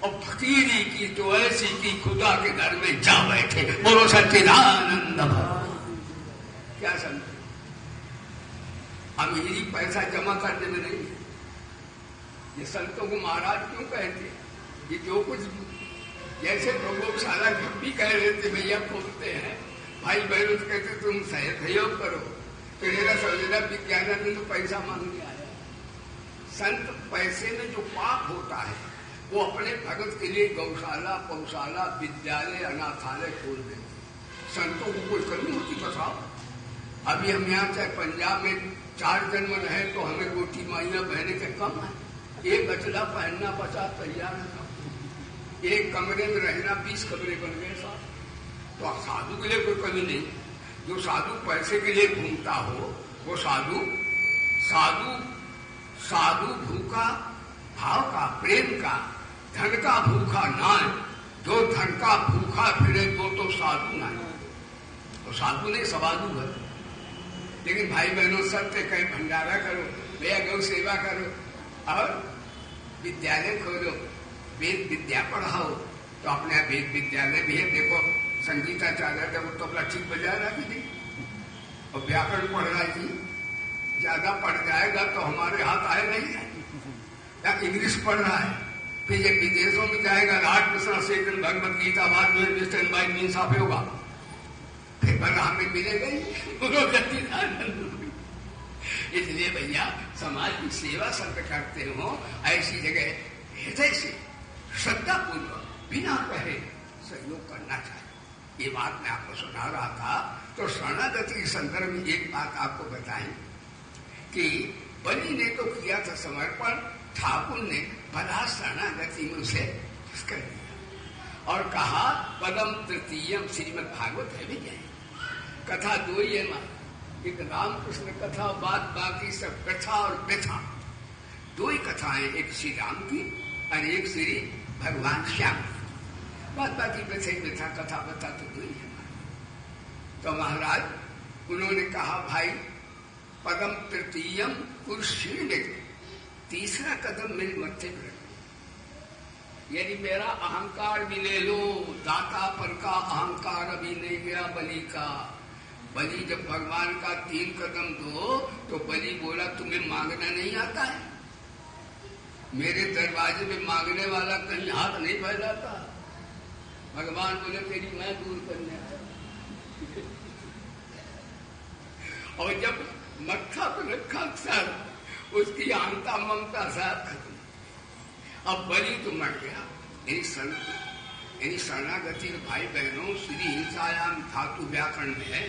और फकीरी की तो ऐसी की खुदा के घर में जा बैठे। बोलो सच्चिदानंद। क्या समझे? अमीरी पैसा जमा करने में नहीं है। ये संतों को महाराज क्यों कहते? ये जो कुछ जैसे प्रयोगशाला भी कह रहे थे भैया खोलते हैं, भाई बहनों कहते तुम सहयोग करो, तो मेरा समझना विज्ञानानंद पैसा मांगने आया। संत पैसे में जो पाप होता है वो अपने भगत के लिए गौशाला, पौशाला, विद्यालय, अनाथालय खोल देते। संतों को कोई कमी होती बताओ? अभी हम यहाँ चाहे पंजाब में 4 जन्म रहे तो हमें रोटी माइया बहने के कम है। एक अचला पहनना 50 तैयार है, एक कमरे में रहना 20 कमरे बन गए साहब। तो साधु के लिए कोई कमी नहीं। जो साधु पैसे के लिए घूमता हो वो साधु साधु साधु भूखा भाव का, प्रेम का, धन का भूखा ना है। जो धन का भूखा फिरे वो तो साधु ना है, तो साधु नहीं सवाधु है। लेकिन भाई बहनों सत्य कहीं भंडारा करो, भैया गौ सेवा करो और विद्यालय खोलो, वेद विद्या पढ़ाओ। तो अपने वेद विद्यालय भी है। देखो संगीताचार्य थे, वो तो अपना ठीक बजा रहा भी नहीं, और व्याकरण पढ़ रहा थी। ज्यादा पढ़ जाएगा तो हमारे हाथ आए नहीं है। या इंग्लिश पढ़ रहा है, फिर जब विदेशों में जाएगा, राज मिश्रा से भगवत गीता बाद में मिस्टर बाई मीन साफ होगा, फिर बना हमें मिलेगा ही। इसलिए भैया समाज की सेवा संत करते हो, ऐसी जगह हृदय से श्रद्धा पूर्वक बिना कहे सहयोग करना चाहिए। ये बात मैं आपको सुना रहा था। तो शरणागति के संदर्भ में एक बात आपको बताएं कि बलि ने तो किया था समर्पण, ठाकुर ने भला शरणागति में उसे कर दिया और कहा पदम तृतीयम। श्रीमद् भागवत है भी क्या कथा दो ही है, एक रामकृष्ण कथा, बाकी सब कथा और व्यथा, दो ही कथाएं, एक श्री राम की और एक श्री भगवान श्याम की। बाकी व्यथा कथा बता तो दो ही है। तो महाराज उन्होंने कहा भाई पदम तृतीयम कुरुशील, तीसरा कदम मेरे मत्थे पर रखो। यदि मेरा अहंकार भी ले लो, दाता पर का अहंकार अभी नहीं गया बलि का। बलि जब भगवान का 3 कदम दो तो बलि बोला तुम्हें मांगना नहीं आता है? मेरे दरवाजे में मांगने वाला कहीं हाथ नहीं फैलाता। भगवान बोले तेरी मैं दूर करने आया। और जब मत्था पर रखा सर, उसकी आंता ममता सब खत्म। अब बलि तो मर गया। शरणागति भाई बहनों, श्री हिंसायाम धातु व्याकरण में है।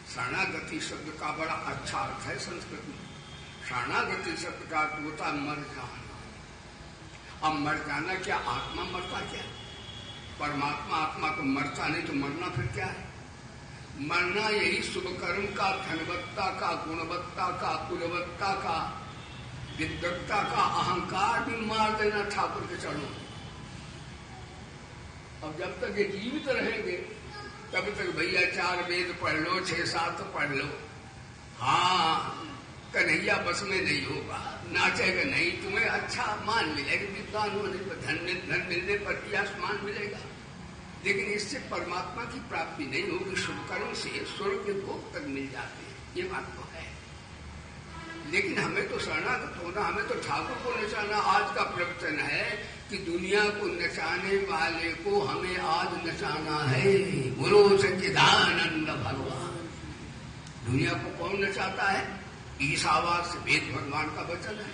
शरणागति शब्द का बड़ा अच्छा अर्थ है संस्कृत में। शरणागति शब्द का अर्थ होता है मर जाना। अब मर जाना क्या? आत्मा मरता क्या? परमात्मा आत्मा तो मरता नहीं, तो मरना फिर क्या है? मरना यही शुभ कर्म का, धनवत्ता का, गुणवत्ता का, कुलवत्ता का, विद्वत्ता का अहंकार भी मार देना ठाकुर के चरणों में। अब जब तक ये जीवित रहेंगे तब तक भैया 4 वेद पढ़ लो, 6-7 पढ़ लो। हाँ, कन्हैया बस में नहीं होगा, नाचेगा नहीं, तुम्हें अच्छा मान मिलेगा, विद्वान होने पर, धन मिलने पर ही आसमान मिलेगा, लेकिन इससे परमात्मा की प्राप्ति नहीं होगी। शुभ कर्म से स्वर्ग के भोग तक मिल जाते हैं, ये बात तो है। लेकिन हमें तो शरणागत होना, हमें तो ठाकुर को नचाना। आज का प्रवचन है कि दुनिया को नचाने वाले को हमें आज नचाना है। बोलो सच्चिदानंद भगवान। दुनिया को कौन नचाता है? ईशावास वेद भगवान का वचन है।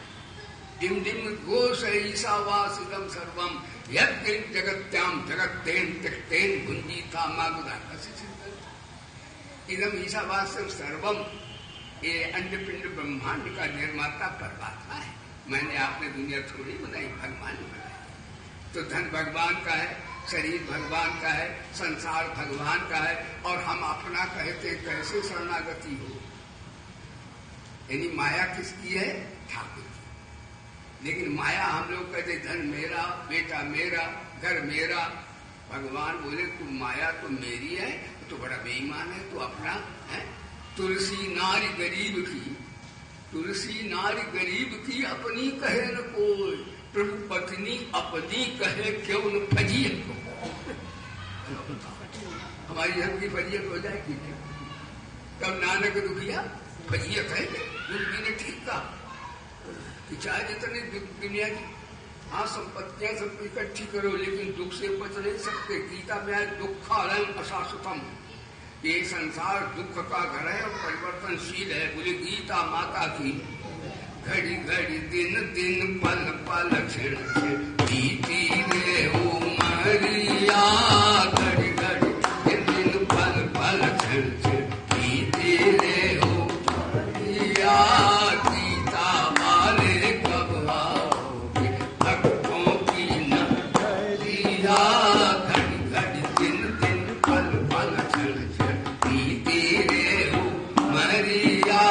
डिम डिम घोष ईशावास इदम सर्वम यद जगत्याम जगत्तेन त्यक्तेन भुंजीता मागुदा इदम ईशावास्यम सर्वम। ये अंडपिंड ब्रह्मांड का निर्माता परमात्मा है। मैंने आपने दुनिया थोड़ी बनाई, भगवान ने बनाई। तो धन भगवान का है, शरीर भगवान का है, संसार भगवान का है, और हम अपना कहते कैसे शरणागति हो? यानी माया किसकी है? ठाकुर की। लेकिन माया हम लोग कहते धन मेरा, बेटा मेरा, घर मेरा। भगवान बोले तू माया तो मेरी है, तो बड़ा बेईमान है, तू अपना है। तुलसी नारी गरीब की, तुलसी नारी गरीब की अपनी कहे न कोई, प्रभु पत्नी अपनी कहे क्यों न फजीयत को। हमारी धर्म की फजीयत हो जाएगी क्या? कब नानक दुखिया फजीयत है उनकी ने ठीक कहा कि चाहे जितने दुनिया की हाँ संपत्तियां सब इकट्ठी करो, लेकिन दुख से बच नहीं सकते। गीता में आज दुखालयम अशाश्वतम, ये संसार दुख का घर है और परिवर्तनशील है। बोले गीता माता की घड़ी घड़ी दिन दिन पल पल क्षण क्षण बीती रे उमरिया। घड़ी घड़ी दिन दिन पल पल क्षण क्षण बीती रे उमरिया। गीता वाले कब आओगे भक्तों की नगरिया। घड़ी घड़ी दिन दिन पल पल क्षण क्षण बीती रे उमरिया।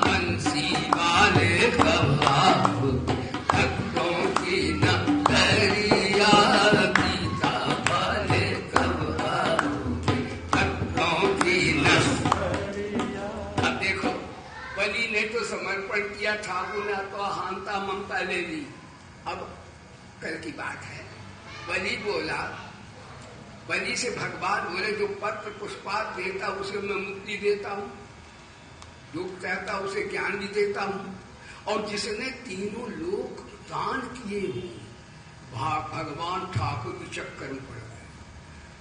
बंसी वाले कब आओगे भक्तों की नगरिया। गीता वाले कब आओगे भक्तों की नगरिया। अब देखो, बलि ने तो समर्पण किया, ठाकुर ने तो अहंता ममता ले ली। अब कल की बात है, बलि बोला, बलि से भगवान बोले जो पत्र पुष्पात देता उसे मैं मुक्ति देता हूँ, जो कहता उसे ज्ञान भी देता हूँ, और जिसने तीनों लोक दान किए हुए भगवान ठाकुर के चक्कर में पड़ गए।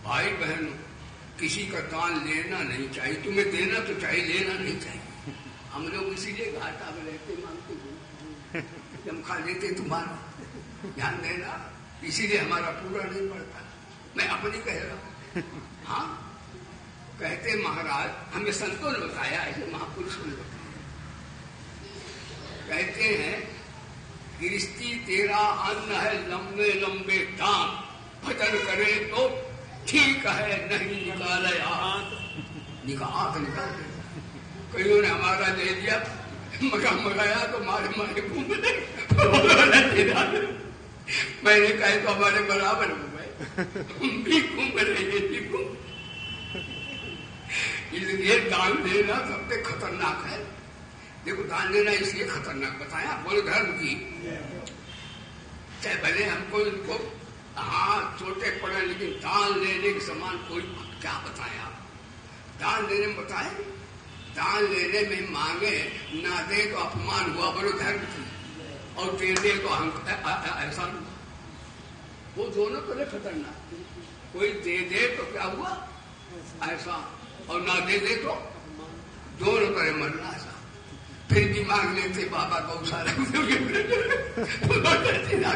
भाई बहनों, किसी का दान लेना नहीं चाहिए। तुम्हें देना तो चाहिए, लेना नहीं चाहिए। हम लोग इसीलिए घाटा में रहते, मानते हैं। हम खा लेते तुम्हारा, ध्यान देना, इसीलिए हमारा पूरा नहीं पड़ता। मैं अपनी कह रहा हूं। हाँ, कहते महाराज, हमें संतों ने बताया, ऐसे महापुरुषों ने बताया, कहते हैं गिरस्ती तेरा अन्न है लंबे लंबे दांत, भजन करे तो ठीक है, नहीं निकाले आंत, निकाल दे। कईयों ने हमारा ले लिया, मंगाया तो मारे मारे घूम रहे। मैंने कहा तो हमारे बराबर घूमे, हम भी घूम रहे, ये भी घूम। इसलिए दान देना सबसे खतरनाक है। देखो, दान देना इसलिए खतरनाक बताया, बोले धर्म की, चाहे भले हमको इनको हाँ छोटे पड़े, लेकिन दान लेने के समान कोई क्या बताया। दान देने में बताए, दान लेने में मांगे ना दे तो अपमान हुआ, बोलो धर्म की, और दे दे तो ऐसा हुआ। वो दोनों तो खतरनाक। कोई दे दे तो क्या हुआ ऐसा, और ना दे दे तो दोनों तरह मरना ऐसा। फिर भी मांग लेते बाबा गौशाला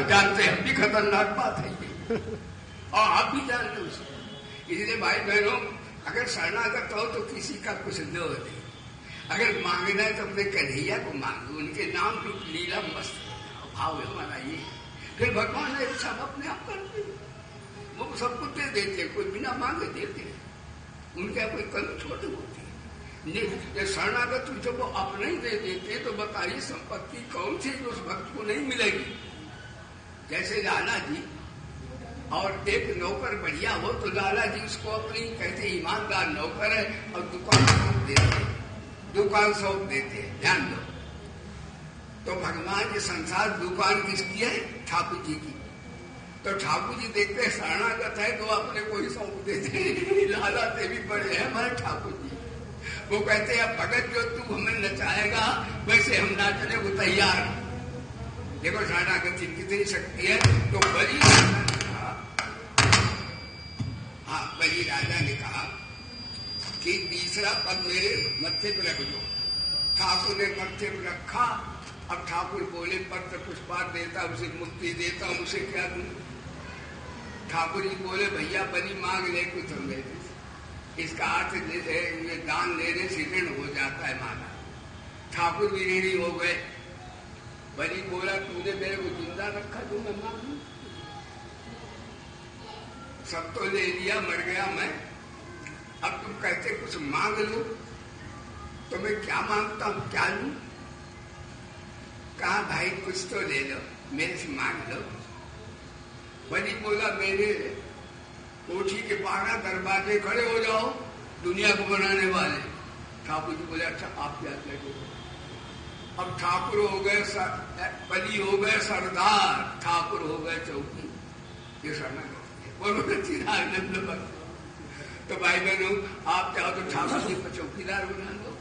जानते हम भी खतरनाक बात है ये, और आप भी जानते उसको। इसलिए भाई बहनों, अगर शरणागत हो तो किसी का कुछ दो नहीं, अगर मांगना है तो अपने कन्हैया को मांगो, उनके नाम की लीला मस्त भाव हमारा ये। फिर भगवान ने सब अपने आप करते, वो सब कुछ दे देते, कोई बिना मांगे देते, उनके यहाँ कोई कमी छोटी होती है। शरणागत जब वो अपने ही दे देते तो बताइए संपत्ति कौन सी जो उस भक्त को नहीं मिलेगी। जैसे लाला जी और एक नौकर बढ़िया हो तो लाला जी उसको अपनी कहते ईमानदार नौकर है, और दुकान सौंप देते, दुकान सौंप देते। ध्यान दो, तो भगवान के संसार दुकान किसकी है? ठाकुर जी की। तो ठाकुर जी देखते शरणागत है तो अपने को ही सौंप देते। लाला से भी बड़े हैं हमारे ठाकुर जी। वो कहते हैं भगत जो तू हमें नचाएगा वैसे हम नाचने को तैयार। देखो शरणागत की कितनी शक्ति है। तो बलि राजा ने कहा, हाँ बलि राजा ने कहा कि तीसरा पद मेरे मत्थे पर रख दो। ठाकुर ने मत्थे पर रखा। अब ठाकुर बोले पत्र पुष्पार देता, उसे मुक्ति देता, उसे क्या दूं? ठाकुर जी बोले भैया बलि मांग ले कुछ हम दे। इसका अर्थ ये दान लेने से ऋण हो जाता है माना। ठाकुर भी ऋणी हो गए। बलि बोला तूने मेरे को जिंदा रखा तो मैं मांगू, सब तो ले लिया, मर गया मैं। अब तुम कहते कुछ मांग लो, तो मैं क्या मांगता हूं, क्या लूं? कहा भाई कुछ तो ले लो, मेरे से मांग लो। बलि बोला मेरे कोठी के 12 दरवाजे खड़े हो जाओ, दुनिया को बनाने वाले। ठाकुर जी बोले अच्छा आप क्या लगे। अब ठाकुर हो गए, बलि हो गए सरदार, ठाकुर हो गए चौकी। ये शरणागत बोलो आनंद भक्त। तो भाई बहनों, आप चाहो तो ठाकुर जी को चौकीदार बना दो।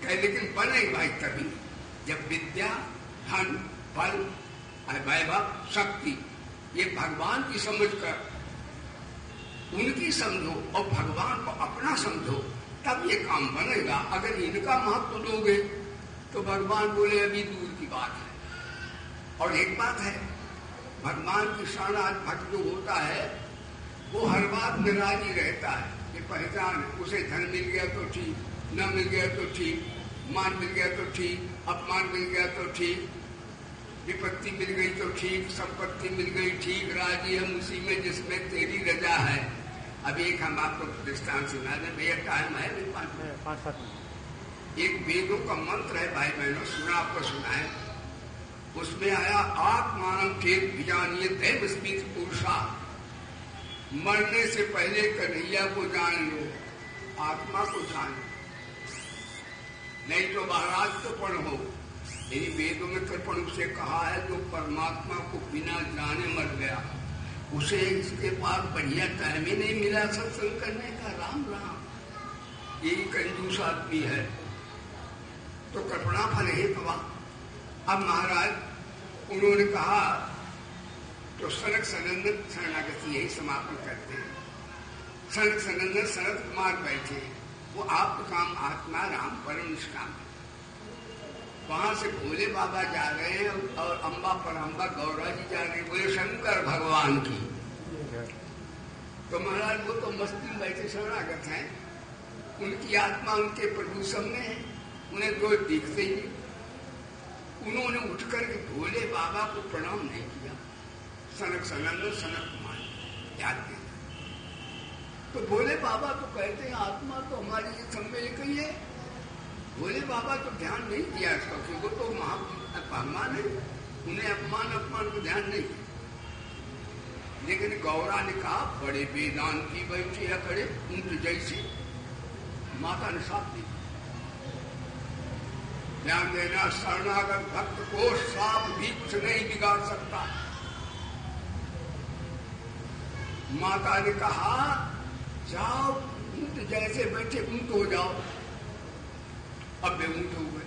कहे लेकिन बने भाई तभी जब विद्या, धन, बल, वैभव, शक्ति ये भगवान की समझ कर उनकी समझो और भगवान को अपना समझो, तब ये काम बनेगा। अगर इनका महत्व दोगे तो भगवान बोले अभी दूर की बात है। और एक बात है, भगवान की शरणागत भक्त जो होता है वो हर बात में राजी रहता है। ये पहचान है। उसे धन मिल गया तो ठीक, न मिल गया तो ठीक, मान मिल गया तो ठीक, अपमान मिल गया तो ठीक, विपत्ति मिल गई तो ठीक, संपत्ति मिल गई ठीक, राजी हम उसी में जिसमें तेरी रजा है। अभी एक हम आपको दृष्टांत सुना दें, भैया टाइम है 5-7 मिनट। एक वेदों का मंत्र है भाई बहनों, सुना आपको सुनाए। उसमें आया आत्मानम चेत विजानिए दैव स्मित पुरुषा, मरने से पहले कन्हैया को जान लो, आत्मा को जान लो, नहीं तो महाराज तो पण हो। यदि वेदों में कृपण से कहा है जो परमात्मा को बिना जाने मर गया, उसे इसके पास बढ़िया टाइम ही नहीं मिला सत्संग करने का। राम राम, यही कंजूस आदमी है। तो कल्पना फल है बाबा। अब महाराज उन्होंने कहा तो सनक सनंदन शरणागति यही समापन करते हैं। सनक सनंदन शरद कुमार बैठे, वो आपका काम आत्मा राम परम निष्काम है। वहां से भोले बाबा जा रहे हैं और अम्बा परम्बा गौरा जी जा रहे हैं, बोले शंकर भगवान की। तो महाराज वो तो मस्ती में बैठे शरणागत हैं, उनकी आत्मा उनके प्रभु सामने है, उन्हें रोज दिखते ही नहीं। उन्होंने उठकर के भोले बाबा को प्रणाम नहीं किया। सनक सनंदन सनक कुमार याद नहीं। तो भोले बाबा तो कहते हैं आत्मा तो हमारी ये सम्मेल गई है। भोले बाबा तो ध्यान नहीं दिया इसका, क्योंकि वो तो महाभगवान है, उन्हें अपमान को ध्यान नहीं। लेकिन गौरा ने कहा बड़े वेदांती बैठे या खड़े ऊंट जैसे। माता ने साथ दी, ध्यान देना शरणागत भक्त को सांप भी कुछ नहीं बिगाड़ सकता। माता ने कहा जाओ ऊंट जैसे बैठे ऊंट हो जाओ। अब वे ऊंट हो गए,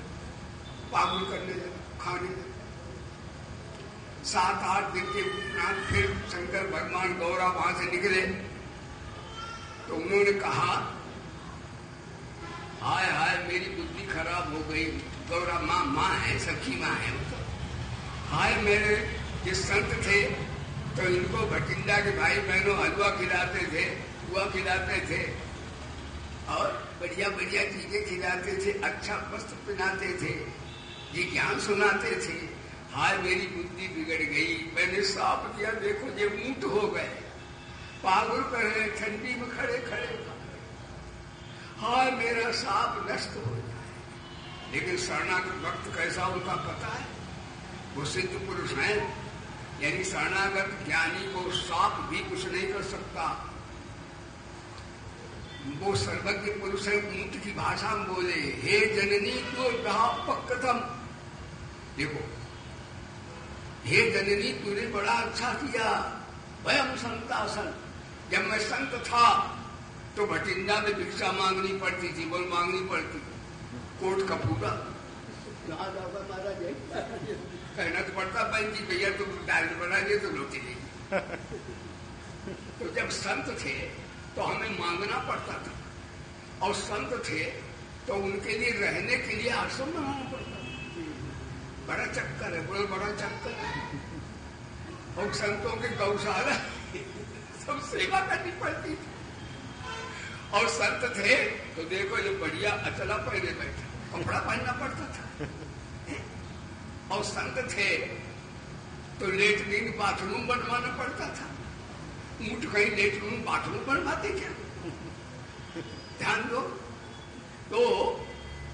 पागल करने लगे, खाने लगे। 7-8 दिन के उपरांत फिर शंकर भगवान गौरा वहां से निकले तो उन्होंने कहा हाय हाय मेरी बुद्धि खराब हो गई। गौरा माँ है, सखी माँ है। हाय मेरे ये संत थे तो इनको भटिंडा के भाई बहनों हलवा खिलाते थे, हुआ खिलाते थे और बढ़िया बढ़िया चीजें खिलाते थे, अच्छा वस्त्र पहनाते थे, ये ज्ञान सुनाते थे। हाय मेरी बुद्धि बिगड़ गई, मैंने साफ किया, देखो ये ऊंट हो गए, पागल कर रहे, ठंडी में खड़े खड़े। हाय मेरा साप नष्ट हो जाए। लेकिन शरणागत भक्त कैसा उनका पता है, वो सिद्ध पुरुष हैं, यानी शरणागत ज्ञानी को साप भी कुछ नहीं कर सकता। वो सर्वज्ञ पुरुष है, ऊंट की भाषा में बोले हे जननी तो कथम। देखो हे जननी तूने बड़ा अच्छा किया, वयम संतासन। जब मैं संत था तो भटिंडा में भिक्षा मांगनी पड़ती थी, बोल मांगनी पड़ती, कोट का पूरा कहना तो पड़ता बहन जी भैया तुम दाल बना दिए तो रोटी नहीं। तो जब संत थे तो हमें मांगना पड़ता था, और संत थे तो उनके लिए रहने के लिए आश्रम बनाना पड़ता था। बड़ा चक्कर है, बोलो बड़ा चक्कर है। और संतों के गौशाला सब सेवा करनी पड़ती थी। और संत थे तो देखो ये बढ़िया अचला पहने बैठे, कपड़ा पहनना पड़ता था। और संत थे तो लेटरिन बाथरूम बनवाना पड़ता था। ऊंट कहीं लेटरिन बाथरूम बनवाते क्या? ध्यान दो। तो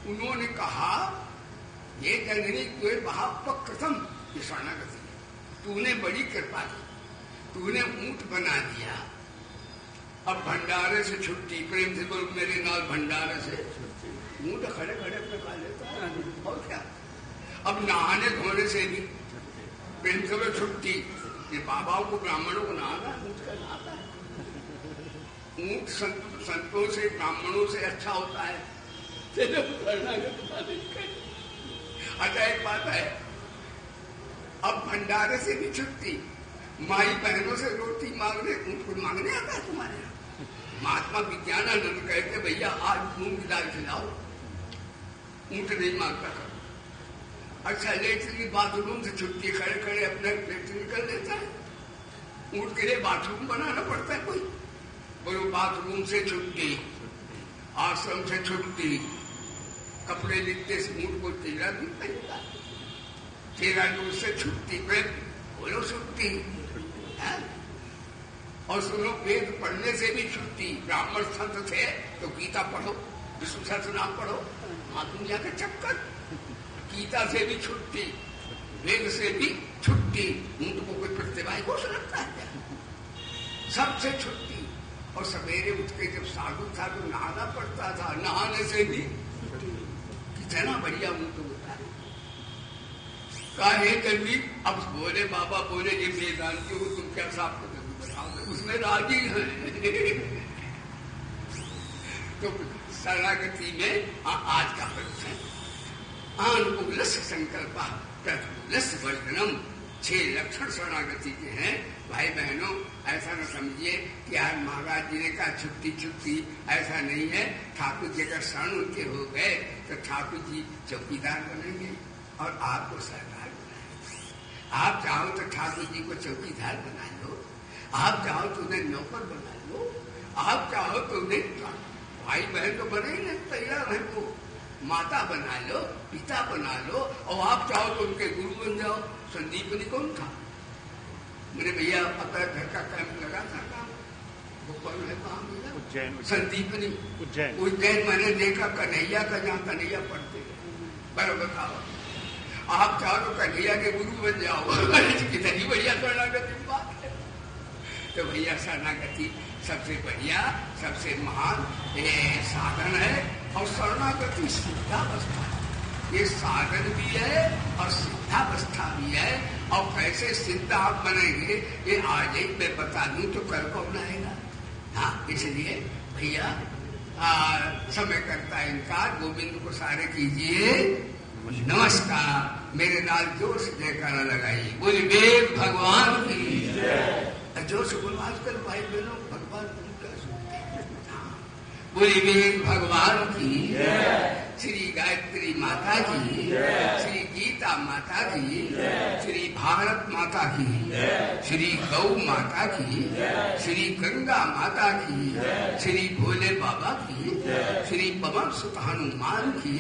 उन्होंने कहा ये जननी तुझे महापक्रतम ये शरणागति, तूने बड़ी कृपा की, तूने ऊंट बना दिया। अब भंडारे से छुट्टी, प्रेम से बोल मेरे नाल भंडारे से ऊंट खड़े खड़े अपने खा लेता है, और क्या। अब नहाने धोने से भी प्रेम से बोल छुट्टी। ये बाबाओं को ब्राह्मणों को नहाना, ऊंट का नहाता है। ऊंट संतों से ब्राह्मणों से अच्छा होता है। अच्छा एक बात है, अब भंडारे से भी छुट्टी, माई बहनों से रोटी मांगने, ऊंट को मांगने आता है तुम्हारे यहाँ? महात्मा विज्ञानानंद कहते भैया आज मूंग की दाल खिलाओ, ऊंट नहीं मांगता था। अच्छा लेटरिन बाथरूम से छुट्टी, खड़े खड़े अपने लेटरिन कर लेता है। ऊंट के लिए बाथरूम बनाना पड़ता है कोई, बोलो बाथरूम से छुट्टी, आश्रम से छुट्टी, कपड़े लिखते से ऊंट को चेहरा भी पहनता, चेहरा दूर से छुट्टी, बोलो छुट्टी है। और सुनो वेद पढ़ने से भी छुट्टी। ब्राह्मण संत थे तो गीता पढ़ो, विष्णु सहस्त्रनाम पढ़ो, हाँ दुनिया का चक्कर। गीता से भी छुट्टी, वेद से भी छुट्टी। ऊंट को कोई प्रतिभाई को रखता है क्या? सबसे छुट्टी। और सवेरे उठ के जब साधु था तो नहाना पड़ता था, नहाने से भी कितना बढ़िया ऊंट होता है। काहे कभी अब बोले बाबा बोले ये वेदांति हो तुम क्या साफ कर बताओ, उसमें राजी है। तो शरणागति में आज का प्रश्न है अनुकूल संकल्प प्रतिकूल वर्जनम। 6 लक्षण शरणागति के हैं। भाई बहनों ऐसा न समझिए कि आज महाराज जी ने कहा छुट्टी छुट्टी, ऐसा नहीं है। ठाकुर जी अगर शरण उनके हो गए तो ठाकुर जी चौकीदार बनेंगे, और आपको सरदार बनाया। आप चाहो तो ठाकुर जी को चौकीदार बना लो, आप चाहो तो उन्हें नौकर बना लो, आप चाहो तो उन्हें भाई बहन तो बने ही नहीं तैयार है, वो माता बना लो, पिता बना लो, और आप चाहो तो उनके गुरु बन जाओ। संदीपनी कौन था? मेरे भैया अपना घर का कैंप लगा था काम, वो कौन है? कहाँ मिला? उज्जैन। संदीपनी उज्जैन। उज्जैन मैंने देखा, कन्हैया का, जहाँ कन्हैया पढ़ते बराबर बताओ। आप चाहो तो कन्हैया के गुरु बन जाओ। कितनी बढ़िया शरणागति बात है। तो भैया शरणागति सबसे बढ़िया, सबसे महान साधन है। और शरणागति सिद्धावस्था है, ये साधन भी है और सिद्धावस्था भी है। और कैसे सिद्ध आप बनेंगे ये आज ही मैं बता दूं तो कल कौन आएगा? हाँ, इसलिए भैया समय करता है इनकार। गोविंद को सारे कीजिए नमस्कार। मेरे नाल जोर से जयकारा लगाइए, बोले वेद भगवान की। जोर से बोलो, आजकल भाई बहनों भगवान क्या सुनते हैं? बोले वेद भगवान की, श्री गायत्री माता की, श्री गीता माता की, श्री भारत माता की, श्री गौ माता की, श्री गंगा माता की, श्री भोले बाबा की, श्री पवन सुत हनुमान की,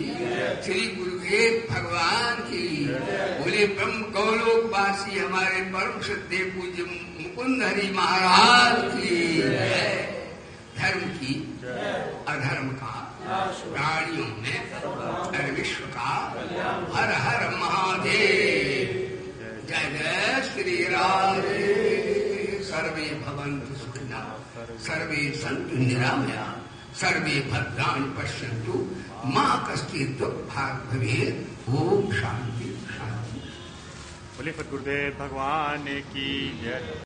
श्री गुरुदेव भगवान की। बोले ब्रह्म गौलोकवासी हमारे परम श्रद्धेय पूज्य मुकुंद हरि महाराज की। धर्म की, अधर्म का, प्राणियों में, विश्व का, हर हर महादेव। जय जय श्री राधे। सर्वे भवन्तु सुखिनः, सर्वे सन्तु निरामया, सर्वे भद्राणि पश्यन्तु, मा कश्चित् दुःखभाग् भवेत्। ओम शांति शांति। बोले गुरुदेव भगवान की जय।